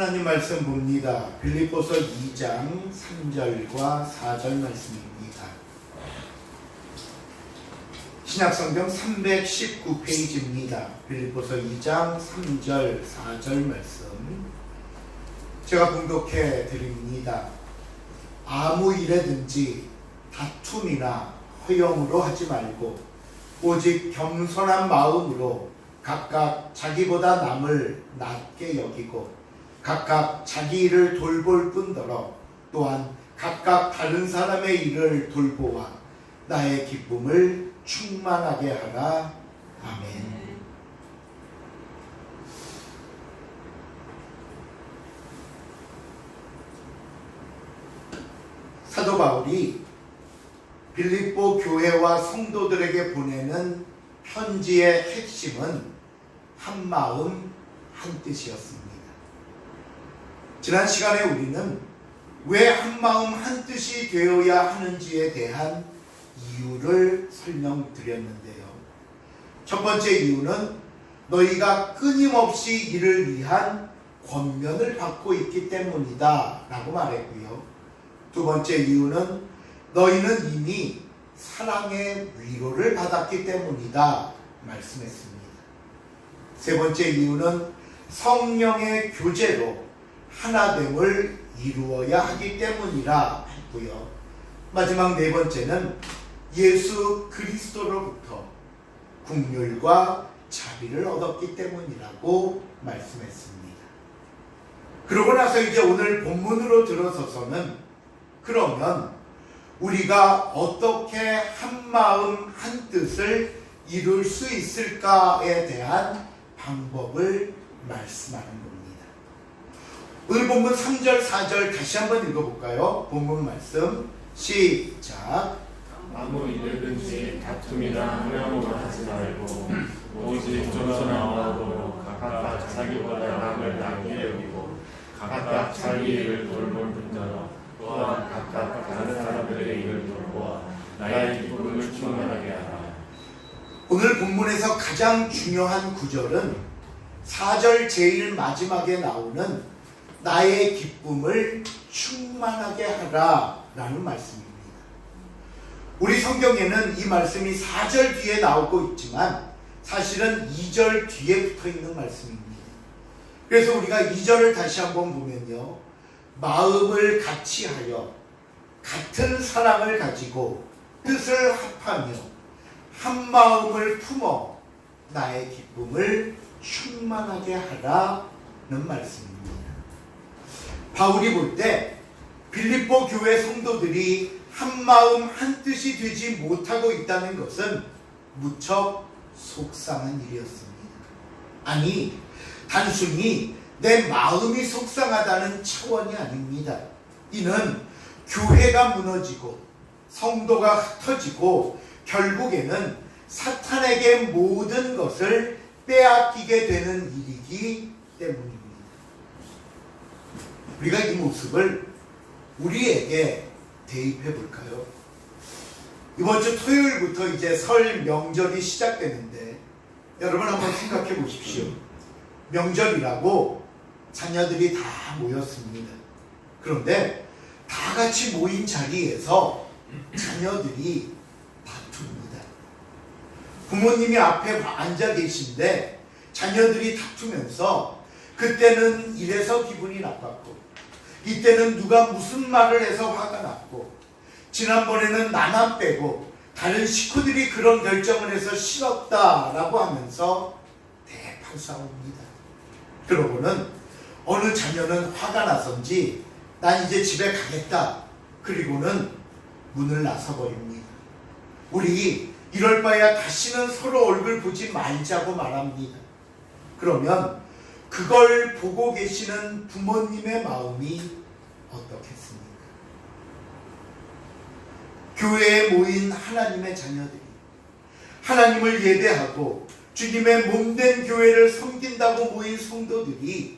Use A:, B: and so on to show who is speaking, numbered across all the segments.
A: 하나님 말씀 봅니다. 빌립보서 2장 3절과 4절 말씀입니다. 신약성경 319페이지입니다. 빌립보서 2장 3절 4절 말씀 제가 봉독해 드립니다. 아무 일에든지 다툼이나 허영으로 하지 말고 오직 겸손한 마음으로 각각 자기보다 남을 낮게 여기고 각각 자기 일을 돌볼 뿐더러 또한 각각 다른 사람의 일을 돌보아 나의 기쁨을 충만하게 하라. 아멘. 사도 바울이 빌립보 교회와 성도들에게 보내는 편지의 핵심은 한마음 한뜻이었습니다. 지난 시간에 우리는 왜 한마음 한뜻이 되어야 하는지에 대한 이유를 설명드렸는데요. 첫 번째 이유는 너희가 끊임없이 이를 위한 권면을 받고 있기 때문이다 라고 말했고요. 두 번째 이유는 너희는 이미 사랑의 위로를 받았기 때문이다 말씀했습니다. 세 번째 이유는 성령의 교제로 하나됨을 이루어야 하기 때문이라 했고요. 마지막 네 번째는 예수 그리스도로부터 긍휼과 자비를 얻었기 때문이라고 말씀했습니다. 그러고 나서 이제 오늘 본문으로 들어서서는 그러면 우리가 어떻게 한마음 한뜻을 이룰 수 있을까에 대한 방법을 말씀하는 겁니다. 오늘 본문 3절 4절 다시 한번 읽어볼까요? 본문 말씀 시작.
B: 아무 일에든지 다툼이나 허영으로 하지 말고 오직 겸손한 마음으로 각각 자기보다 남을 낮게 여기고 각각 자기 일을 돌볼 뿐더러 또한 각각 다른 사람들의 일을 돌보아 나의 기쁨을 충만하게 하라.
A: 오늘 본문에서 가장 중요한 구절은 4절 제일 마지막에 나오는 나의 기쁨을 충만하게 하라 라는 말씀입니다. 우리 성경에는 이 말씀이 4절 뒤에 나오고 있지만 사실은 2절 뒤에 붙어있는 말씀입니다. 그래서 우리가 2절을 다시 한번 보면요, 마음을 같이하여 같은 사랑을 가지고 뜻을 합하며 한 마음을 품어 나의 기쁨을 충만하게 하라는 말씀입니다. 바울이 볼 때 빌립보 교회 성도들이 한 마음 한 뜻이 되지 못하고 있다는 것은 무척 속상한 일이었습니다. 아니, 단순히 내 마음이 속상하다는 차원이 아닙니다. 이는 교회가 무너지고 성도가 흩어지고 결국에는 사탄에게 모든 것을 빼앗기게 되는 일이기 때문입니다. 우리가 이 모습을 우리에게 대입해 볼까요? 이번 주 토요일부터 이제 설 명절이 시작되는데 여러분 한번 생각해 보십시오. 명절이라고 자녀들이 다 모였습니다. 그런데 다 같이 모인 자리에서 자녀들이 다툽니다. 부모님이 앞에 앉아 계신데 자녀들이 다투면서 그때는 이래서 기분이 나빴고 이때는 누가 무슨 말을 해서 화가 났고 지난번에는 나만 빼고 다른 식구들이 그런 결정을 해서 싫었다라고 하면서 대판 싸웁니다. 그러고는 어느 자녀는 화가 나선지 난 이제 집에 가겠다. 그리고는 문을 나서버립니다. 우리 이럴 바에야 다시는 서로 얼굴 보지 말자고 말합니다. 그러면 그걸 보고 계시는 부모님의 마음이 어떻겠습니까? 교회에 모인 하나님의 자녀들이 하나님을 예배하고 주님의 몸된 교회를 섬긴다고 모인 성도들이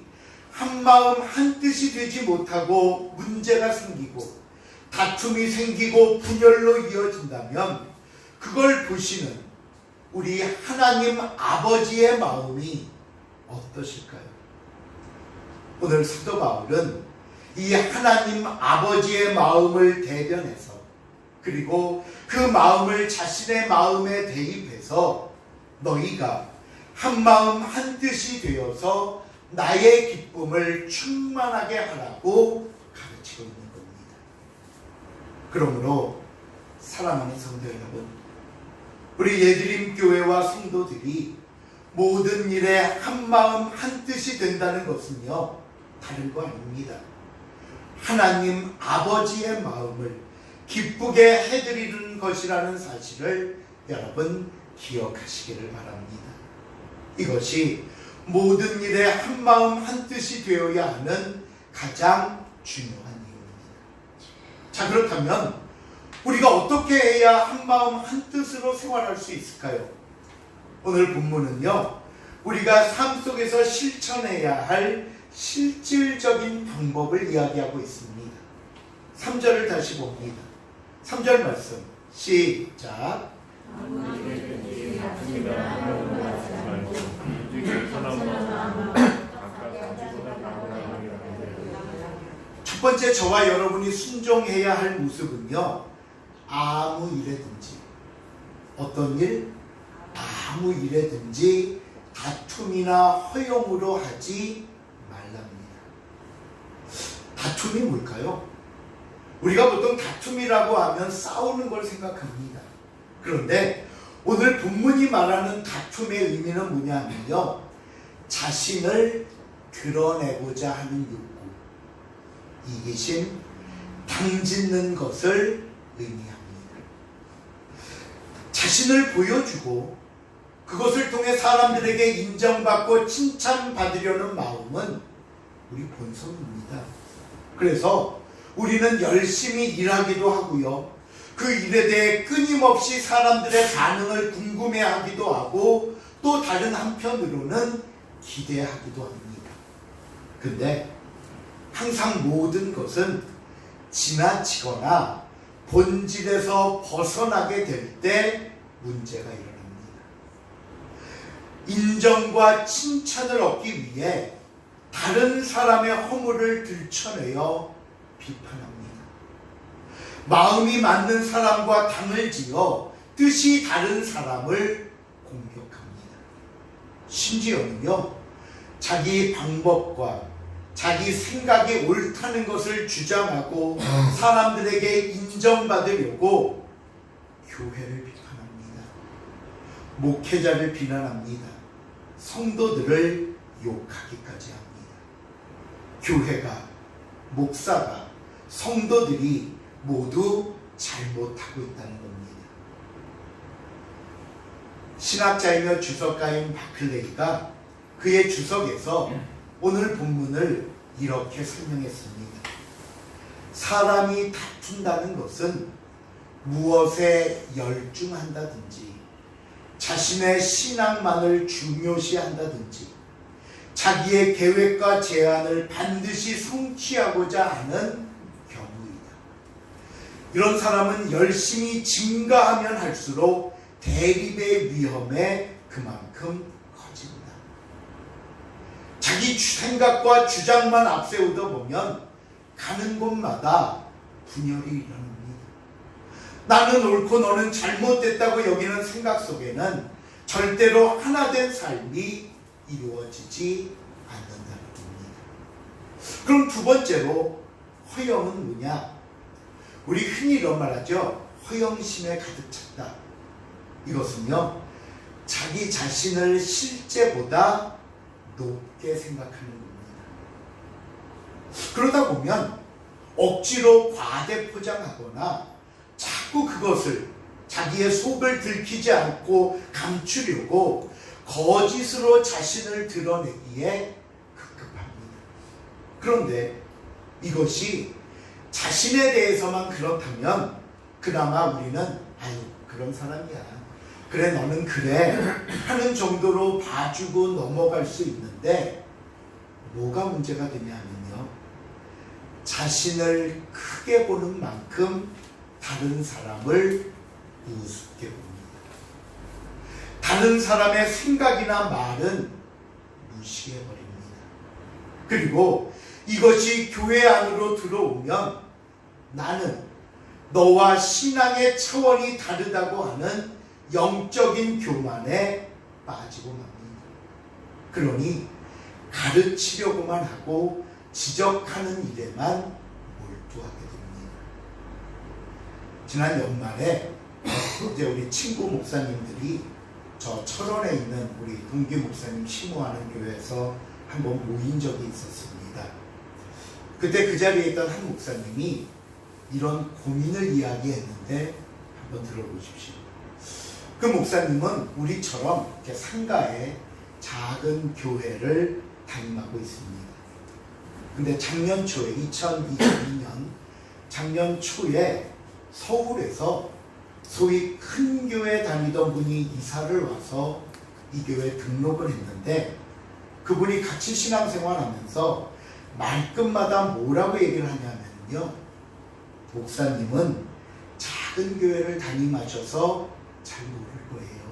A: 한마음 한뜻이 되지 못하고 문제가 생기고 다툼이 생기고 분열로 이어진다면 그걸 보시는 우리 하나님 아버지의 마음이 어떠실까요? 오늘 사도 바울은 이 하나님 아버지의 마음을 대변해서 그리고 그 마음을 자신의 마음에 대입해서 너희가 한 마음 한 뜻이 되어서 나의 기쁨을 충만하게 하라고 가르치고 있는 겁니다. 그러므로 사랑하는 성도 여러분, 우리 예드림 교회와 성도들이 모든 일에 한 마음 한 뜻이 된다는 것은요, 다른 거 아닙니다. 하나님 아버지의 마음을 기쁘게 해드리는 것이라는 사실을 여러분 기억하시기를 바랍니다. 이것이 모든 일에 한 마음 한 뜻이 되어야 하는 가장 중요한 이유입니다. 자, 그렇다면 우리가 어떻게 해야 한 마음 한 뜻으로 생활할 수 있을까요? 오늘 본문은요, 우리가 삶 속에서 실천해야 할 실질적인 방법을 이야기하고 있습니다. 3절을 다시 봅니다. 3절 말씀 시작. 첫 번째, 저와 여러분이 순종해야 할 모습은요, 아무 일에든지, 어떤 일? 아무 일에든지 다툼이나 허용으로 하지 말랍니다. 다툼이 뭘까요? 우리가 보통 다툼이라고 하면 싸우는 걸 생각합니다. 그런데 오늘 본문이 말하는 다툼의 의미는 뭐냐면요, 자신을 드러내고자 하는 욕구, 이기심, 당짓는 것을 의미합니다. 자신을 보여주고 그것을 통해 사람들에게 인정받고 칭찬받으려는 마음은 우리 본성입니다. 그래서 우리는 열심히 일하기도 하고요, 그 일에 대해 끊임없이 사람들의 반응을 궁금해하기도 하고 또 다른 한편으로는 기대하기도 합니다. 근데 항상 모든 것은 지나치거나 본질에서 벗어나게 될 때 문제가 일어납니다. 인정과 칭찬을 얻기 위해 다른 사람의 허물을 들춰내어 비판합니다. 마음이 맞는 사람과 당을 지어 뜻이 다른 사람을 공격합니다. 심지어는요, 자기 방법과 자기 생각이 옳다는 것을 주장하고 사람들에게 인정받으려고 교회를 비판합니다. 목회자를 비난합니다. 성도들을 욕하기까지 합니다. 교회가, 목사가, 성도들이 모두 잘못하고 있다는 겁니다. 신학자이며 주석가인 바클레이가 그의 주석에서 오늘 본문을 이렇게 설명했습니다. 사람이 다툰다는 것은 무엇에 열중한다든지, 자신의 신앙만을 중요시한다든지, 자기의 계획과 제안을 반드시 성취하고자 하는 경우이다. 이런 사람은 열심히 증가하면 할수록 대립의 위험에 그만큼 커집니다. 자기 생각과 주장만 앞세우다 보면 가는 곳마다 분열이 일어납니다. 나는 옳고 너는 잘못됐다고 여기는 생각 속에는 절대로 하나된 삶이 이루어지지 않는다는 겁니다. 그럼 두 번째로 허영은 뭐냐? 우리 흔히 이런 말 하죠. 허영심에 가득 찼다. 이것은요, 자기 자신을 실제보다 높게 생각하는 겁니다. 그러다 보면 억지로 과대 포장하거나 자꾸 그것을 자기의 속을 들키지 않고 감추려고 거짓으로 자신을 드러내기에 급급합니다. 그런데 이것이 자신에 대해서만 그렇다면 그나마 우리는 아유, 그런 사람이야, 그래 너는 그래 하는 정도로 봐주고 넘어갈 수 있는데, 뭐가 문제가 되냐면요, 자신을 크게 보는 만큼 다른 사람을 우습게 봅니다. 다른 사람의 생각이나 말은 무시해버립니다. 그리고 이것이 교회 안으로 들어오면 나는 너와 신앙의 차원이 다르다고 하는 영적인 교만에 빠지고 맙니다. 그러니 가르치려고만 하고 지적하는 일에만 몰두하게 됩니다. 지난 연말에 이제 우리 친구 목사님들이 저 철원에 있는 우리 동기 목사님 심호하는 교회에서 한번 모인 적이 있었습니다. 그때 그 자리에 있던 한 목사님이 이런 고민을 이야기했는데 한번 들어보십시오. 그 목사님은 우리처럼 이렇게 상가에 작은 교회를 담임하고 있습니다. 근데 작년 초에 2022년 작년 초에 서울에서 소위 큰 교회 다니던 분이 이사를 와서 이 교회에 등록을 했는데 그분이 같이 신앙생활하면서 말끝마다 뭐라고 얘기를 하냐면요, 목사님은 작은 교회를 담임하셔서 잘 모를 거예요.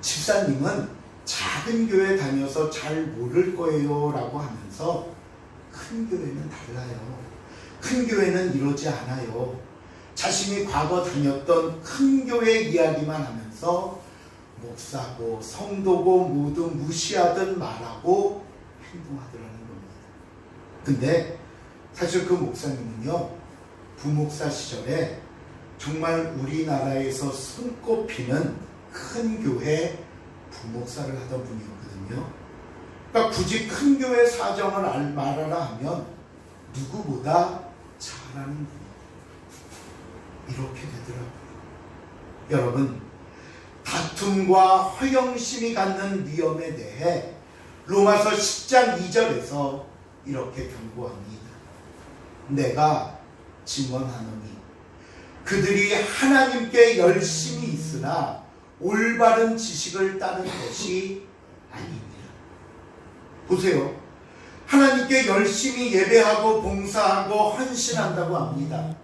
A: 집사님은 작은 교회 다녀서 잘 모를 거예요 라고 하면서 큰 교회는 달라요. 큰 교회는 이러지 않아요. 자신이 과거 다녔던 큰 교회 이야기만 하면서 목사고 성도고 모두 무시하든 말하고 행동하더라는 겁니다. 근데 사실 그 목사님은요, 부목사 시절에 정말 우리나라에서 손꼽히는 큰 교회 부목사를 하던 분이었거든요. 그러니까 굳이 큰 교회 사정을 말하라 하면 누구보다 잘하는 분이에요. 이렇게 되더라고요. 여러분, 다툼과 허영심이 갖는 위험에 대해 로마서 10장 2절에서 이렇게 경고합니다. 내가 증언하노니 그들이 하나님께 열심히 있으나 올바른 지식을 따른 것이 아닙니다. 보세요. 하나님께 열심히 예배하고 봉사하고 헌신한다고 합니다.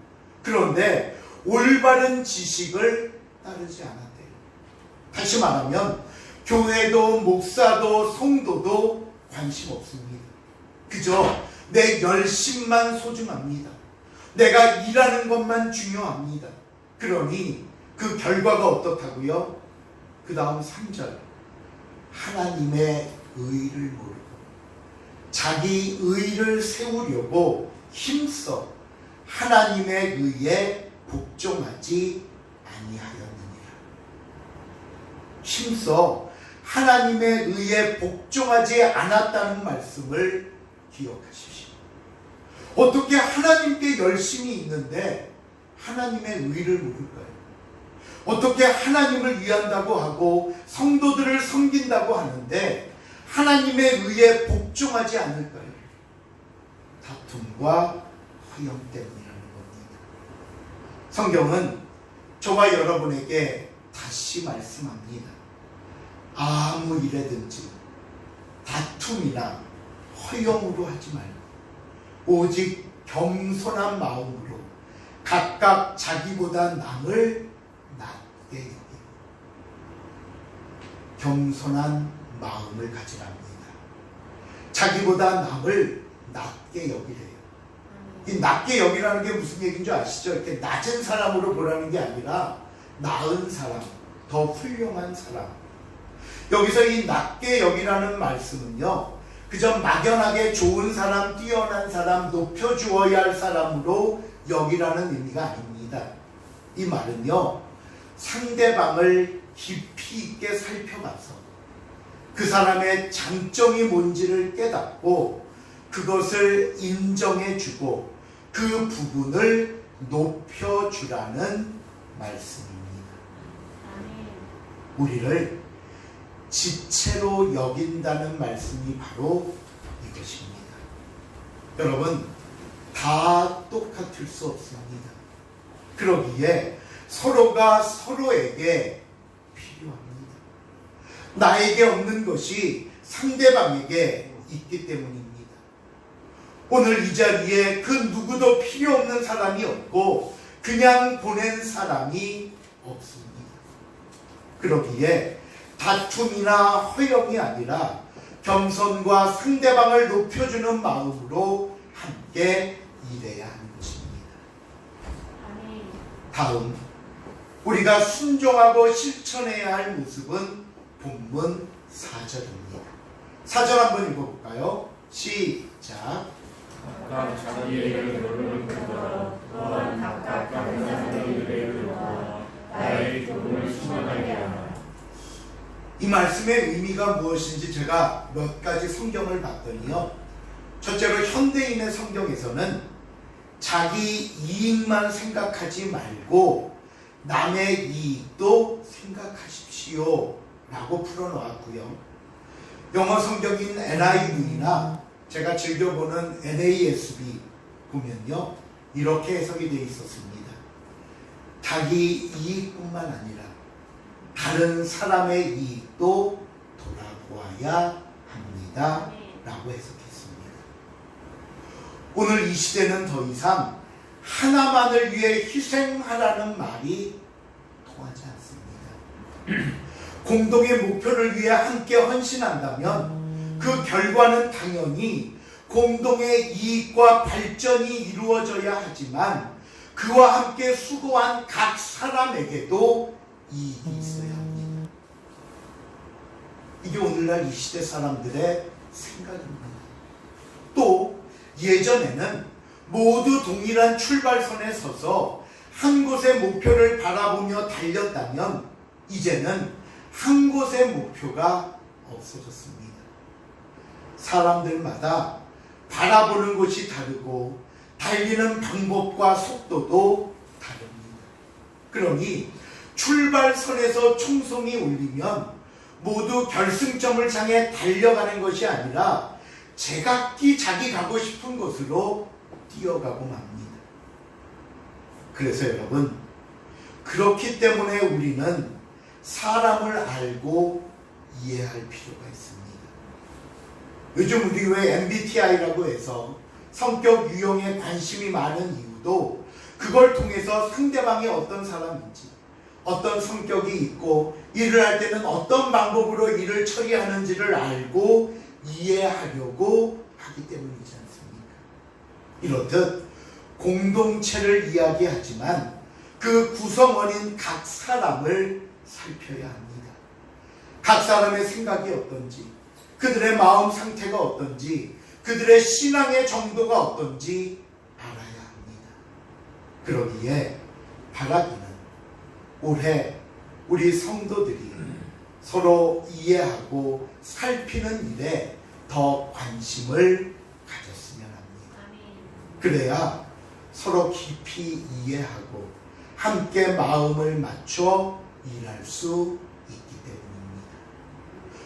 A: 그런데 올바른 지식을 따르지 않았대요. 다시 말하면 교회도 목사도 성도도 관심 없습니다. 그저 내 열심만 소중합니다. 내가 일하는 것만 중요합니다. 그러니 그 결과가 어떻다고요? 그 다음 3절, 하나님의 의를 모르고 자기 의를 세우려고 힘써 하나님의 의에 복종하지 아니하였느니라. 힘써 하나님의 의에 복종하지 않았다는 말씀을 기억하십시오. 어떻게 하나님께 열심히 있는데 하나님의 의를 모를까요? 어떻게 하나님을 위한다고 하고 성도들을 섬긴다고 하는데 하나님의 의에 복종하지 않을까요? 다툼과 허영 때문이라는 겁니다. 성경은 저와 여러분에게 다시 말씀합니다. 아무 일에든지 다툼이나 허영으로 하지 말고 오직 겸손한 마음으로 각각 자기보다 남을 낮게 여기고 겸손한 마음을 가지랍니다. 자기보다 남을 낮게 여기래요. 이 낮게 여기라는 게 무슨 얘기인 줄 아시죠? 이렇게 낮은 사람으로 보라는 게 아니라 나은 사람, 더 훌륭한 사람. 여기서 이 낮게 여기라는 말씀은요, 그저 막연하게 좋은 사람, 뛰어난 사람, 높여주어야 할 사람으로 여기라는 의미가 아닙니다. 이 말은요, 상대방을 깊이 있게 살펴봐서 그 사람의 장점이 뭔지를 깨닫고 그것을 인정해주고 그 부분을 높여주라는 말씀입니다. 우리를 지체로 여긴다는 말씀이 바로 이것입니다. 여러분, 다 똑같을 수 없습니다. 그러기에 서로가 서로에게 필요합니다. 나에게 없는 것이 상대방에게 있기 때문입니다. 오늘 이 자리에 그 누구도 필요 없는 사람이 없고 그냥 보낸 사람이 없습니다. 그러기에 다툼이나 허영이 아니라 겸손과 상대방을 높여주는 마음으로 함께 일해야 하는 것입니다. 다음, 우리가 순종하고 실천해야 할 모습은 본문 4절입니다. 4절 한번 읽어볼까요? 시작.
B: 각각 자기의 일을 돌보는 또한 각각 다른 사람의 일을 돌보아 나의 기쁨을 충만하게 하라.
A: 이 말씀의 의미가 무엇인지 제가 몇 가지 성경을 봤더니요. 첫째로 현대인의 성경에서는 자기 이익만 생각하지 말고 남의 이익도 생각하십시오 라고 풀어놓았고요. 영어 성경인 NIV나 제가 즐겨보는 NASB 보면요, 이렇게 해석이 되어 있었습니다. 자기 이익뿐만 아니라 다른 사람의 이익도 돌아보아야 합니다 라고 해석했습니다. 오늘 이 시대는 더 이상 하나만을 위해 희생하라는 말이 통하지 않습니다. 공동의 목표를 위해 함께 헌신한다면 그 결과는 당연히 공동의 이익과 발전이 이루어져야 하지만 그와 함께 수고한 각 사람에게도 이익이 있어야 합니다. 이게 오늘날 이 시대 사람들의 생각입니다. 또 예전에는 모두 동일한 출발선에 서서 한 곳의 목표를 바라보며 달렸다면 이제는 한 곳의 목표가 없어졌습니다. 사람들마다 바라보는 곳이 다르고 달리는 방법과 속도도 다릅니다. 그러니 출발선에서 총성이 울리면 모두 결승점을 향해 달려가는 것이 아니라 제각기 자기 가고 싶은 곳으로 뛰어가고 맙니다. 그래서 여러분, 그렇기 때문에 우리는 사람을 알고 이해할 필요가 있습니다. 요즘 우리 왜 MBTI라고 해서 성격 유형에 관심이 많은 이유도 그걸 통해서 상대방이 어떤 사람인지, 어떤 성격이 있고 일을 할 때는 어떤 방법으로 일을 처리하는지를 알고 이해하려고 하기 때문이지 않습니까? 이렇듯 공동체를 이야기하지만 그 구성원인 각 사람을 살펴야 합니다. 각 사람의 생각이 어떤지, 그들의 마음 상태가 어떤지, 그들의 신앙의 정도가 어떤지 알아야 합니다. 그러기에 바라기는 올해 우리 성도들이 서로 이해하고 살피는 일에 더 관심을 가졌으면 합니다. 그래야 서로 깊이 이해하고 함께 마음을 맞춰 일할 수 있기 때문입니다.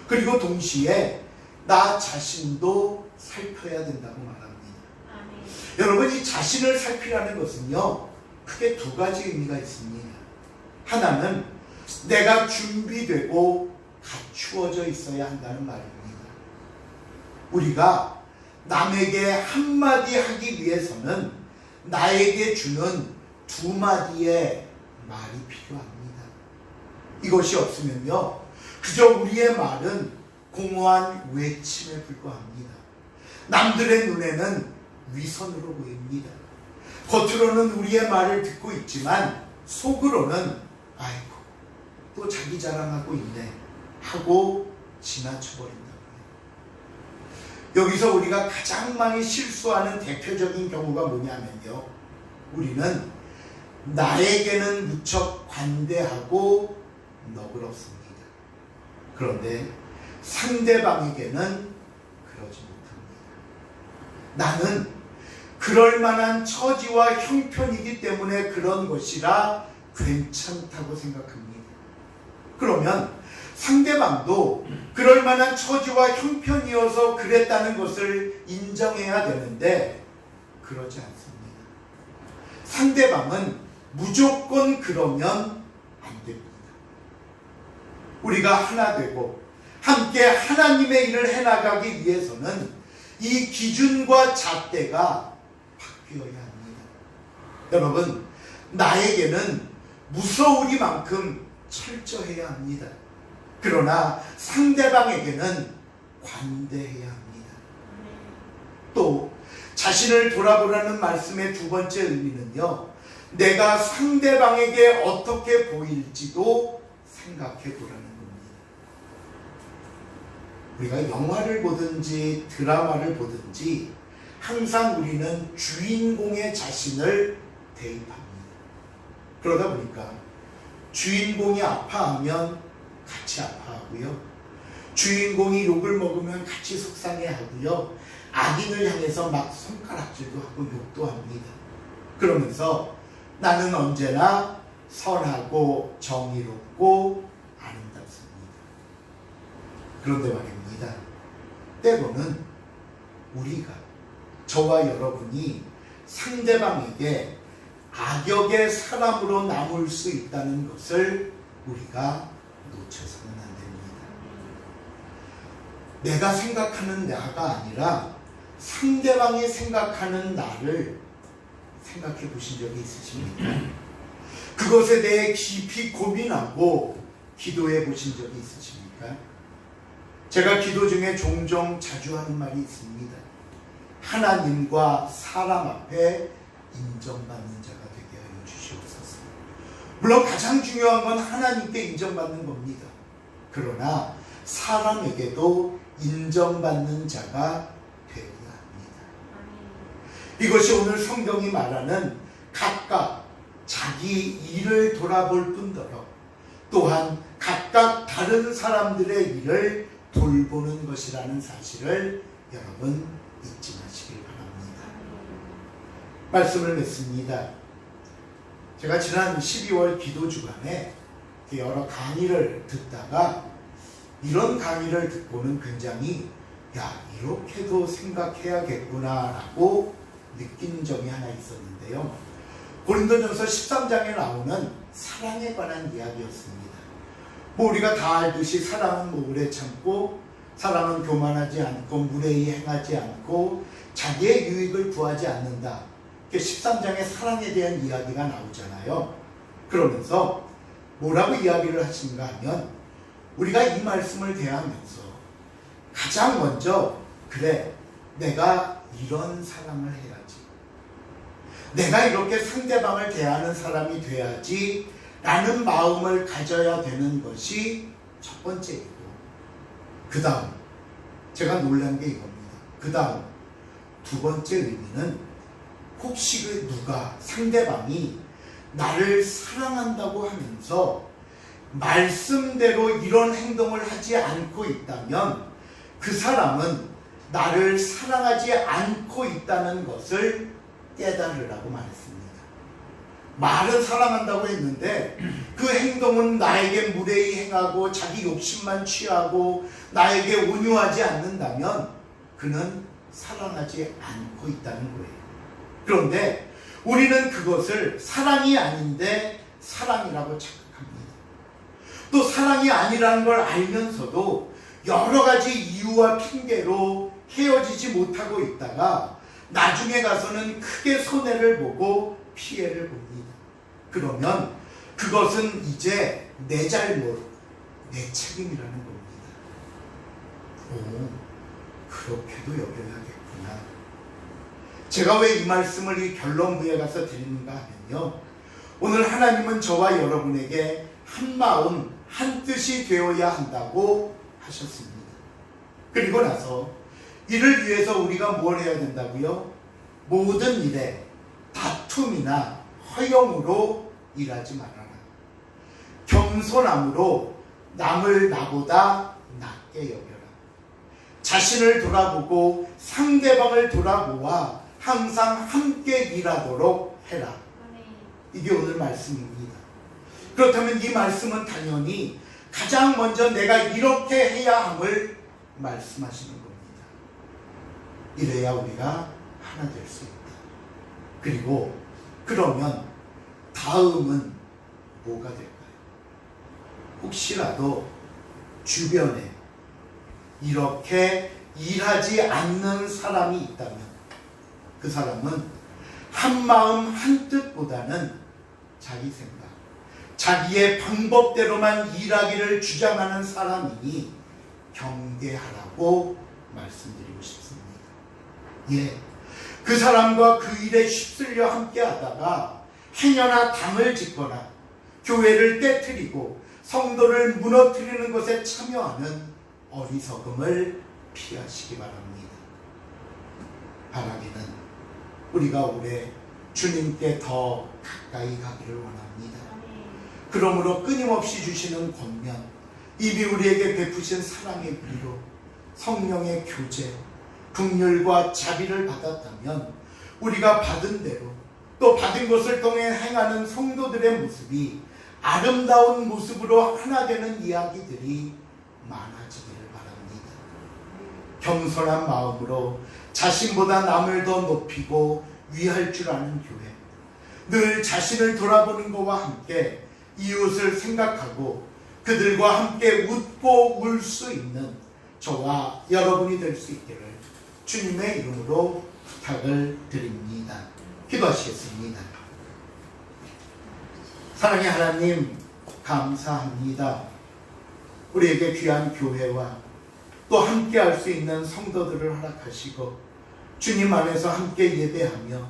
A: 그리고 동시에 나 자신도 살펴야 된다고 말합니다. 여러분, 이 자신을 살피라는 것은요, 크게 두 가지 의미가 있습니다. 하나는 내가 준비되고 갖추어져 있어야 한다는 말입니다. 우리가 남에게 한마디 하기 위해서는 나에게 주는 두 마디의 말이 필요합니다. 이것이 없으면요, 그저 우리의 말은 공허한 외침에 불과합니다. 남들의 눈에는 위선으로 보입니다. 겉으로는 우리의 말을 듣고 있지만 속으로는 아이고 또 자기 자랑하고 있네 하고 지나쳐버린다고요. 여기서 우리가 가장 많이 실수하는 대표적인 경우가 뭐냐면요, 우리는 나에게는 무척 관대하고 너그럽습니다. 그런데 상대방에게는 그러지 못합니다. 나는 그럴 만한 처지와 형편이기 때문에 그런 것이라 괜찮다고 생각합니다. 그러면 상대방도 그럴 만한 처지와 형편이어서 그랬다는 것을 인정해야 되는데 그러지 않습니다. 상대방은 무조건 그러면 안 됩니다. 우리가 하나 되고 함께 하나님의 일을 해나가기 위해서는 이 기준과 잣대가 바뀌어야 합니다. 여러분, 나에게는 무서우리만큼 철저해야 합니다. 그러나 상대방에게는 관대해야 합니다. 또 자신을 돌아보라는 말씀의 두 번째 의미는요, 내가 상대방에게 어떻게 보일지도 생각해 보라는 겁니다. 우리가 영화를 보든지 드라마를 보든지 항상 우리는 주인공의 자신을 대입합니다. 그러다 보니까 주인공이 아파하면 같이 아파하고요, 주인공이 욕을 먹으면 같이 속상해하고요, 악인을 향해서 막 손가락질도 하고 욕도 합니다. 그러면서 나는 언제나 선하고 정의롭고 아름답습니다. 그런데 말입니다, 때로는 우리가, 저와 여러분이 상대방에게 악역의 사람으로 남을 수 있다는 것을 우리가 놓쳐서는 안 됩니다. 내가 생각하는 나가 아니라 상대방이 생각하는 나를 생각해 보신 적이 있으십니까? 그것에 대해 깊이 고민하고 기도해 보신 적이 있으십니까? 제가 기도 중에 종종 자주 하는 말이 있습니다. 하나님과 사람 앞에 인정받는 자가 되게 하여 주시옵소서. 물론 가장 중요한 건 하나님께 인정받는 겁니다. 그러나 사람에게도 인정받는 자가 되어야 합니다. 이것이 오늘 성경이 말하는 각각 자기 일을 돌아볼 뿐더러 또한 각각 다른 사람들의 일을 돌보는 것이라는 사실을 여러분 잊지 마시길 바랍니다. 말씀을 맺습니다. 제가 지난 12월 기도 주간에 여러 강의를 듣다가 이런 강의를 듣고는 굉장히 이렇게도 생각해야겠구나 라고 느낀 점이 하나 있었는데요. 고린도전서 13장에 나오는 사랑에 관한 이야기였습니다. 우리가 다 알듯이 사랑은 오래 참고, 사랑은 교만하지 않고, 무례히 행하지 않고, 자기의 유익을 구하지 않는다. 13장에 사랑에 대한 이야기가 나오잖아요. 그러면서 뭐라고 이야기를 하신가 하면, 우리가 이 말씀을 대하면서 가장 먼저 그래, 내가 이런 사랑을 해야지, 내가 이렇게 상대방을 대하는 사람이 돼야지 라는 마음을 가져야 되는 것이 첫 번째이고, 그 다음 제가 놀란 게 이겁니다. 그 다음 두 번째 의미는 혹시 누가 상대방이 나를 사랑한다고 하면서 말씀대로 이런 행동을 하지 않고 있다면 그 사람은 나를 사랑하지 않고 있다는 것을 깨달으라고 말했습니다. 말은 사랑한다고 했는데 그 행동은 나에게 무례히 행하고 자기 욕심만 취하고 나에게 온유하지 않는다면 그는 사랑하지 않고 있다는 거예요. 그런데 우리는 그것을 사랑이 아닌데 사랑이라고 착각합니다. 또 사랑이 아니라는 걸 알면서도 여러 가지 이유와 핑계로 헤어지지 못하고 있다가 나중에 가서는 크게 손해를 보고 피해를 봅니다. 그러면 그것은 이제 내 잘못, 내 책임이라는 겁니다. 그렇게도 여겨야겠구나. 제가 왜 이 말씀을 이 결론부에 가서 드리는가 하면요, 오늘 하나님은 저와 여러분에게 한 마음 한 뜻이 되어야 한다고 하셨습니다. 그리고 나서 이를 위해서 우리가 뭘 해야 된다고요? 모든 일에 다툼이나 허영으로 일하지 말아라. 겸손함으로 남을 나보다 낮게 여겨라. 자신을 돌아보고 상대방을 돌아보아 항상 함께 일하도록 해라. 이게 오늘 말씀입니다. 그렇다면 이 말씀은 당연히 가장 먼저 내가 이렇게 해야 함을 말씀하시는 겁니다. 이래야 우리가 하나 될 수 있다. 그리고 그러면 다음은 뭐가 될까요? 혹시라도 주변에 이렇게 일하지 않는 사람이 있다면 그 사람은 한 마음 한 뜻보다는 자기 생각, 자기의 방법대로만 일하기를 주장하는 사람이니 경계하라고 말씀드리고 싶습니다. 예, 그 사람과 그 일에 휩쓸려 함께 하다가 행여나 당을 짓거나 교회를 깨트리고 성도를 무너뜨리는 것에 참여하는 어리석음을 피하시기 바랍니다. 바라기는 우리가 올해 주님께 더 가까이 가기를 원합니다. 그러므로 끊임없이 주시는 권면, 이미 우리에게 베푸신 사랑의 위로, 성령의 교제, 긍휼과 자비를 받았다면 우리가 받은 대로 또 받은 것을 통해 행하는 성도들의 모습이 아름다운 모습으로 하나 되는 이야기들이 많아지기를 바랍니다. 겸손한 마음으로 자신보다 남을 더 높이고 위할 줄 아는 교회, 늘 자신을 돌아보는 것과 함께 이웃을 생각하고 그들과 함께 웃고 울 수 있는 저와 여러분이 될 수 있기를 주님의 이름으로 부탁을 드립니다. 기도하시겠습니다. 사랑의 하나님, 감사합니다. 우리에게 귀한 교회와 또 함께 할 수 있는 성도들을 허락하시고 주님 안에서 함께 예배하며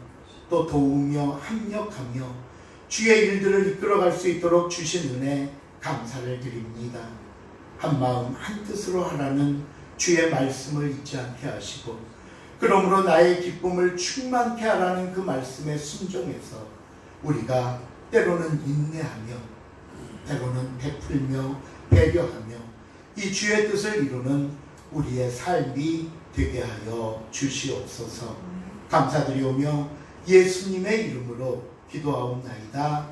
A: 또 도우며 합력하며 주의 일들을 이끌어갈 수 있도록 주신 은혜 감사를 드립니다. 한마음 한뜻으로 하라는 주의 말씀을 잊지 않게 하시고 그러므로 나의 기쁨을 충만케 하라는 그 말씀에 순종해서 우리가 때로는 인내하며 때로는 베풀며 배려하며 이 주의 뜻을 이루는 우리의 삶이 되게 하여 주시옵소서. 감사드리오며 예수님의 이름으로 기도하옵나이다.